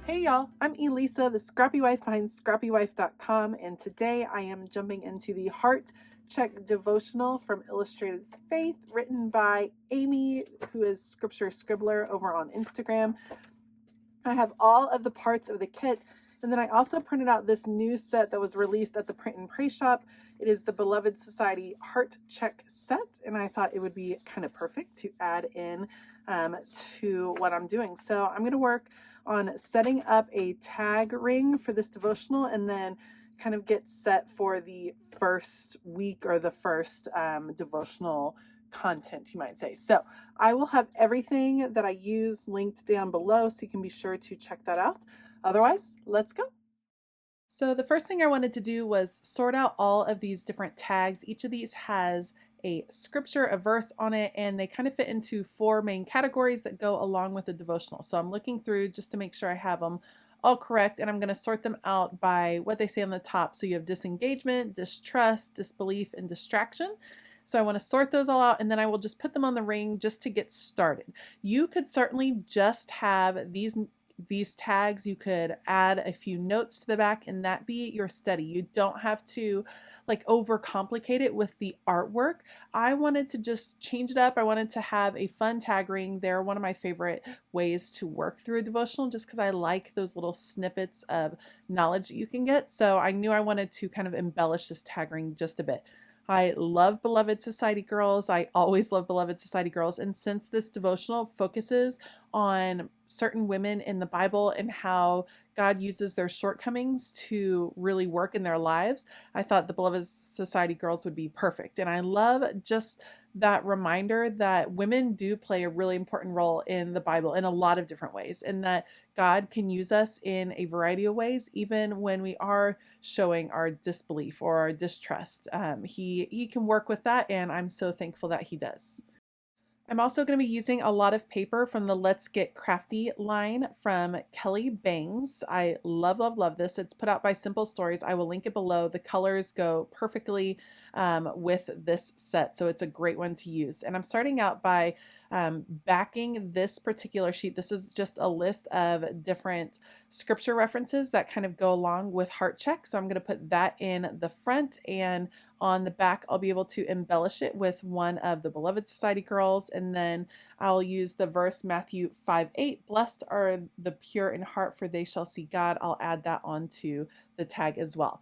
Hey y'all, I'm Elisa, the Scrappy Wife behind ScrappyWife.com, and today I am jumping into the Heart Check Devotional from Illustrated Faith, written by Amy, who is Scripture Scribbler over on Instagram. I have all of the parts of the kit, and then I also printed out this new set that was released at the Print and Pray shop. It is the Beloved Society Heart Check set, and I thought it would be kind of perfect to add in to what I'm doing. So I'm going to work on setting up a tag ring for this devotional and then kind of get set for the first week or the first devotional content, you might say. So I will have everything that I use linked down below, so you can be sure to check that out. Otherwise, let's go. So the first thing I wanted to do was sort out all of these different tags. Each of these has a scripture, a verse on it, and they kind of fit into four main categories that go along with the devotional. So I'm looking through just to make sure I have them all correct, and I'm going to sort them out by what they say on the top. So you have disengagement, distrust, disbelief, and distraction. So I want to sort those all out, and then I will just put them on the ring just to get started. You could certainly just have these tags. You could add a few notes to the back and that be your study. You don't have to like overcomplicate it with the artwork. I wanted to just change it up. I wanted to have a fun tag ring. They're one of my favorite ways to work through a devotional just because I like those little snippets of knowledge that you can get. So I knew I wanted to kind of embellish this tag ring just a bit. I love Beloved Society Girls. I always love Beloved Society Girls. And since this devotional focuses on certain women in the Bible and how God uses their shortcomings to really work in their lives, I thought the Beloved Society Girls would be perfect. And I love just that reminder that women do play a really important role in the Bible in a lot of different ways, and that God can use us in a variety of ways, even when we are showing our disbelief or our distrust. He can work with that, and I'm so thankful that he does. I'm also going to be using a lot of paper from the Let's Get Crafty line from Kelly Bangs. I love, love, love this. It's put out by Simple Stories. I will link it below. The colors go perfectly with this set, so it's a great one to use. And I'm starting out by backing this particular sheet. This is just a list of different scripture references that kind of go along with Heart Check. So I'm going to put that in the front, and on the back I'll be able to embellish it with one of the Beloved Society Girls, and then I'll use the verse Matthew 5:8, blessed are the pure in heart, for they shall see God. I'll add that onto the tag as well.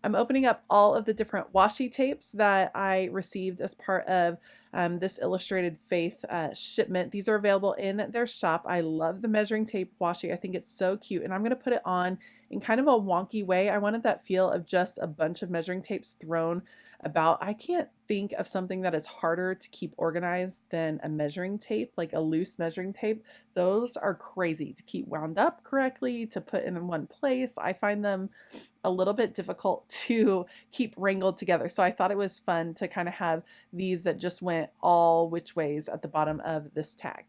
I'm opening up all of the different washi tapes that I received as part of this Illustrated Faith shipment. These are available in their shop. I love the measuring tape washi. I think it's so cute, and I'm going to put it on in kind of a wonky way. I wanted that feel of just a bunch of measuring tapes thrown about. I can't think of something that is harder to keep organized than a measuring tape, like a loose measuring tape. Those are crazy to keep wound up correctly, to put in one place. I find them a little bit difficult to keep wrangled together. So I thought it was fun to kind of have these that just went all which ways at the bottom of this tag.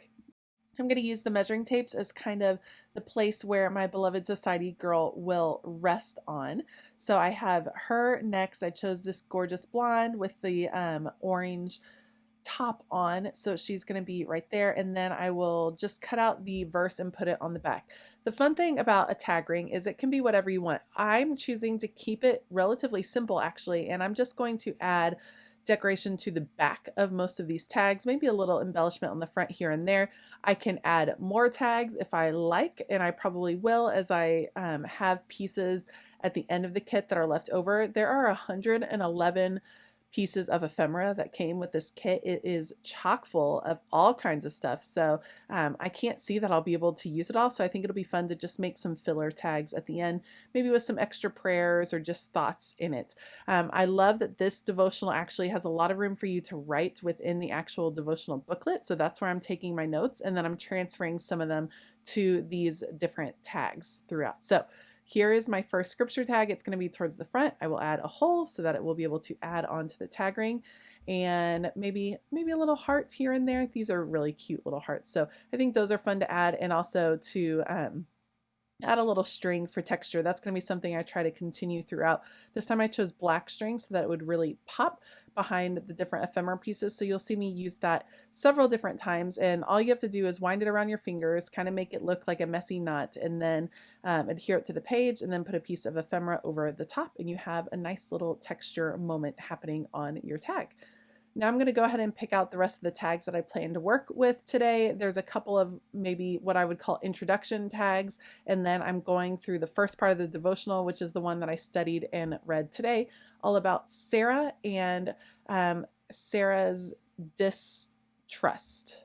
I'm going to use the measuring tapes as kind of the place where my Beloved Society girl will rest on. So I have her next. I chose this gorgeous blonde with the orange top on, so she's going to be right there, and then I will just cut out the verse and put it on the back. The fun thing about a tag ring is it can be whatever you want. I'm choosing to keep it relatively simple actually, and I'm just going to add decoration to the back of most of these tags, maybe a little embellishment on the front here and there. I can add more tags if I like, and I probably will as I have pieces at the end of the kit that are left over. There are 111 pieces of ephemera that came with this kit. It is chock full of all kinds of stuff, so I can't see that I'll be able to use it all, so I think it'll be fun to just make some filler tags at the end, maybe with some extra prayers or just thoughts in it. I love that this devotional actually has a lot of room for you to write within the actual devotional booklet, so that's where I'm taking my notes, and then I'm transferring some of them to these different tags throughout. So here is my first scripture tag. It's going to be towards the front. I will add a hole so that it will be able to add onto the tag ring, and maybe a little heart here and there. These are really cute little hearts, so I think those are fun to add, and also to add a little string for texture. That's going to be something I try to continue throughout. This time I chose black string so that it would really pop behind the different ephemera pieces. So you'll see me use that several different times, and all you have to do is wind it around your fingers, kind of make it look like a messy knot, and then adhere it to the page, and then put a piece of ephemera over the top, and you have a nice little texture moment happening on your tag. Now I'm going to go ahead and pick out the rest of the tags that I plan to work with today. There's a couple of maybe what I would call introduction tags, and then I'm going through the first part of the devotional, which is the one that I studied and read today, all about Sarah and Sarah's distrust.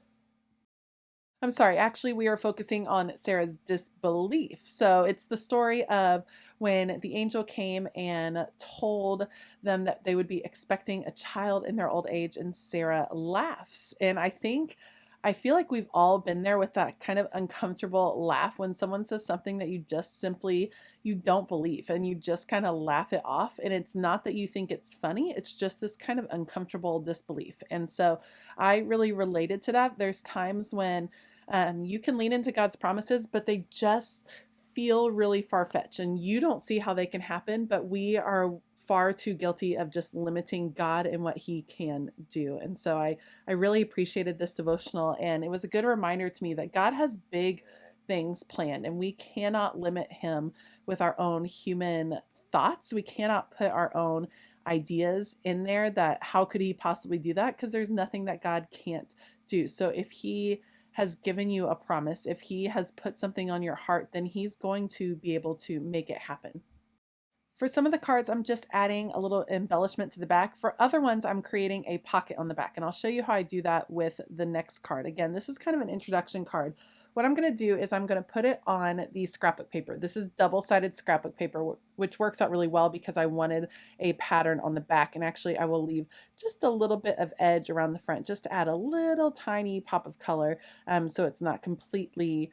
I'm sorry, actually, we are focusing on Sarah's disbelief. So it's the story of when the angel came and told them that they would be expecting a child in their old age, and Sarah laughs. And I feel like we've all been there with that kind of uncomfortable laugh when someone says something that you just simply you don't believe, and you just kind of laugh it off. And it's not that you think it's funny, it's just this kind of uncomfortable disbelief. And so I really related to that. There's times when you can lean into God's promises, but they just feel really far-fetched and you don't see how they can happen, but we are far too guilty of just limiting God and what he can do. And so I really appreciated this devotional, and it was a good reminder to me that God has big things planned, and we cannot limit him with our own human thoughts. We cannot put our own ideas in there. That how could he possibly do that? Because there's nothing that God can't do. So if he has given you a promise, if he has put something on your heart, then he's going to be able to make it happen. For some of the cards, I'm just adding a little embellishment to the back. For other ones, I'm creating a pocket on the back, and I'll show you how I do that with the next card. Again, this is kind of an introduction card. What I'm going to do is I'm going to put it on the scrapbook paper. This is double-sided scrapbook paper, which works out really well because I wanted a pattern on the back. And actually, I will leave just a little bit of edge around the front just to add a little tiny pop of color, so it's not completely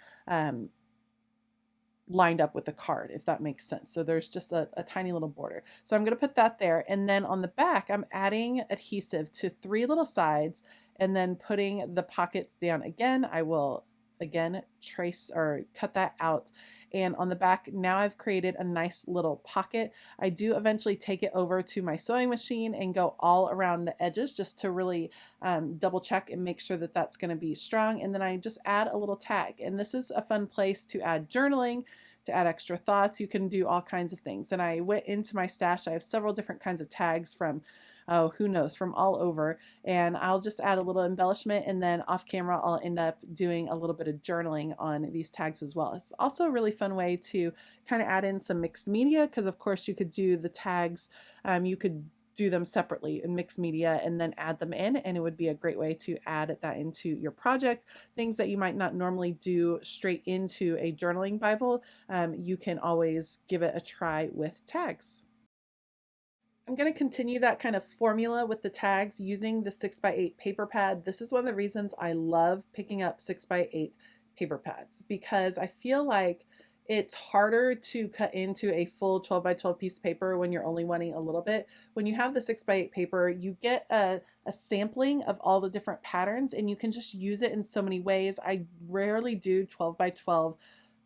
lined up with the card, if that makes sense. So there's just a tiny little border. So I'm going to put that there. And then on the back, I'm adding adhesive to 3 little sides and then putting the pockets down again. I will again trace or cut that out. And on the back, now I've created a nice little pocket. I do eventually take it over to my sewing machine and go all around the edges just to really double check and make sure that that's going to be strong. And then I just add a little tag. And this is a fun place to add journaling, to add extra thoughts. You can do all kinds of things. And I went into my stash. I have several different kinds of tags from who knows, from all over. And I'll just add a little embellishment, and then off camera, I'll end up doing a little bit of journaling on these tags as well. It's also a really fun way to kind of add in some mixed media, because of course you could do the tags, you could do them separately in mixed media and then add them in, and it would be a great way to add that into your project. Things that you might not normally do straight into a journaling Bible, you can always give it a try with tags. I'm going to continue that kind of formula with the tags using the 6x8 paper pad. This is one of the reasons I love picking up 6x8 paper pads, because I feel like it's harder to cut into a full 12x12 piece of paper when you're only wanting a little bit. When you have the 6x8 paper, you get a sampling of all the different patterns, and you can just use it in so many ways. I rarely do 12x12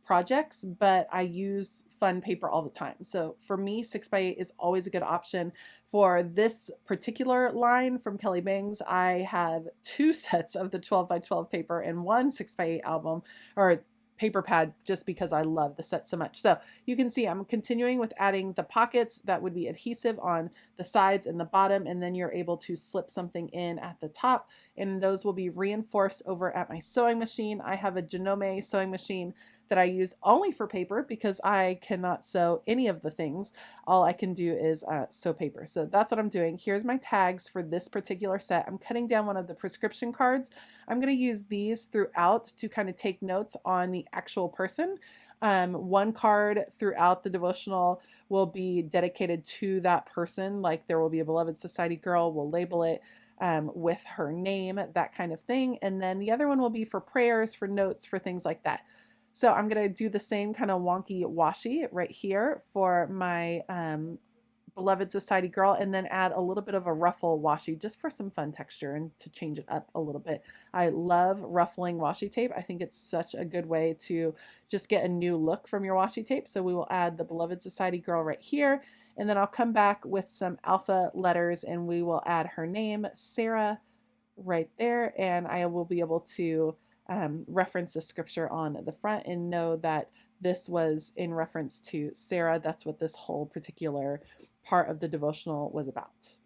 projects, but I use fun paper all the time. So for me, 6x8 is always a good option. For this particular line from Kelly Bangs, I have 2 sets of the 12x12 paper and 1 6x8 album or paper pad, just because I love the set so much. So you can see I'm continuing with adding the pockets that would be adhesive on the sides and the bottom, and then you're able to slip something in at the top, and those will be reinforced over at my sewing machine. I have a Janome sewing machine that I use only for paper because I cannot sew any of the things. All I can do is sew paper. So that's what I'm doing. Here's my tags for this particular set. I'm cutting down one of the prescription cards. I'm going to use these throughout to kind of take notes on the actual person. One card throughout the devotional will be dedicated to that person, like there will be a Beloved Society girl, we'll label it with her name, that kind of thing. And then the other one will be for prayers, for notes, for things like that. So I'm going to do the same kind of wonky washi right here for my Beloved Society Girl, and then add a little bit of a ruffle washi just for some fun texture and to change it up a little bit. I love ruffling washi tape. I think it's such a good way to just get a new look from your washi tape. So we will add the Beloved Society Girl right here, and then I'll come back with some alpha letters and we will add her name, Sarah, right there, and I will be able to reference the scripture on the front and know that this was in reference to Sarah. That's what this whole particular part of the devotional was about.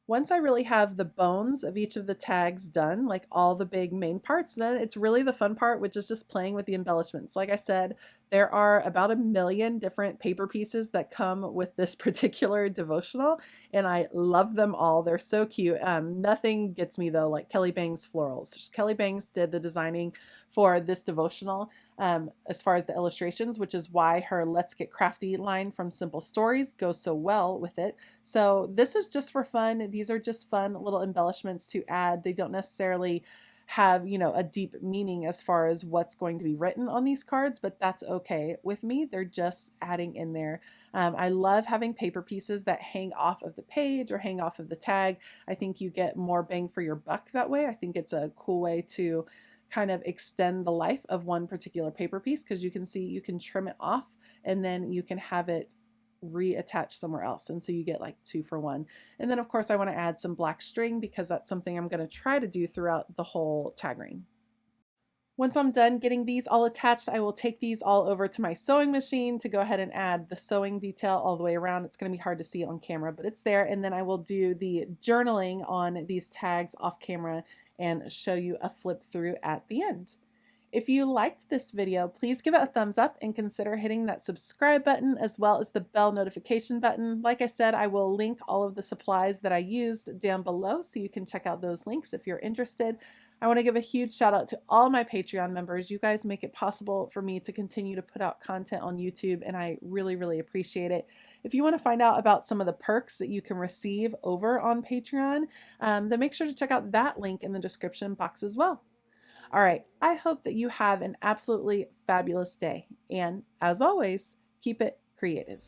Once I really have the bones of each of the tags done, like all the big main parts, then it's really the fun part, which is just playing with the embellishments. Like I said, there are about 1 million different paper pieces that come with this particular devotional, and I love them all. They're so cute. Nothing gets me though like Kelly Bangs florals. Just Kelly Bangs did the designing for this devotional as far as the illustrations, which is why her Let's Get Crafty line from Simple Stories goes so well with it. So this is just for fun. These are just fun little embellishments to add. They don't necessarily have, you know, a deep meaning as far as what's going to be written on these cards, but that's okay with me. They're just adding in there. I love having paper pieces that hang off of the page or hang off of the tag. I think you get more bang for your buck that way. I think it's a cool way to kind of extend the life of one particular paper piece, because you can see you can trim it off and then you can have it reattach somewhere else, and so you get like 2 for 1. And then of course I want to add some black string because that's something I'm going to try to do throughout the whole tag ring. Once I'm done getting these all attached, I will take these all over to my sewing machine to go ahead and add the sewing detail all the way around. It's going to be hard to see on camera, but it's there. And then I will do the journaling on these tags off camera and show you a flip through at the end. If you liked this video, please give it a thumbs up and consider hitting that subscribe button as well as the bell notification button. Like I said, I will link all of the supplies that I used down below so you can check out those links if you're interested. I want to give a huge shout out to all my Patreon members. You guys make it possible for me to continue to put out content on YouTube, and I really, really appreciate it. If you want to find out about some of the perks that you can receive over on Patreon, then make sure to check out that link in the description box as well. All right, I hope that you have an absolutely fabulous day, and as always, keep it creative.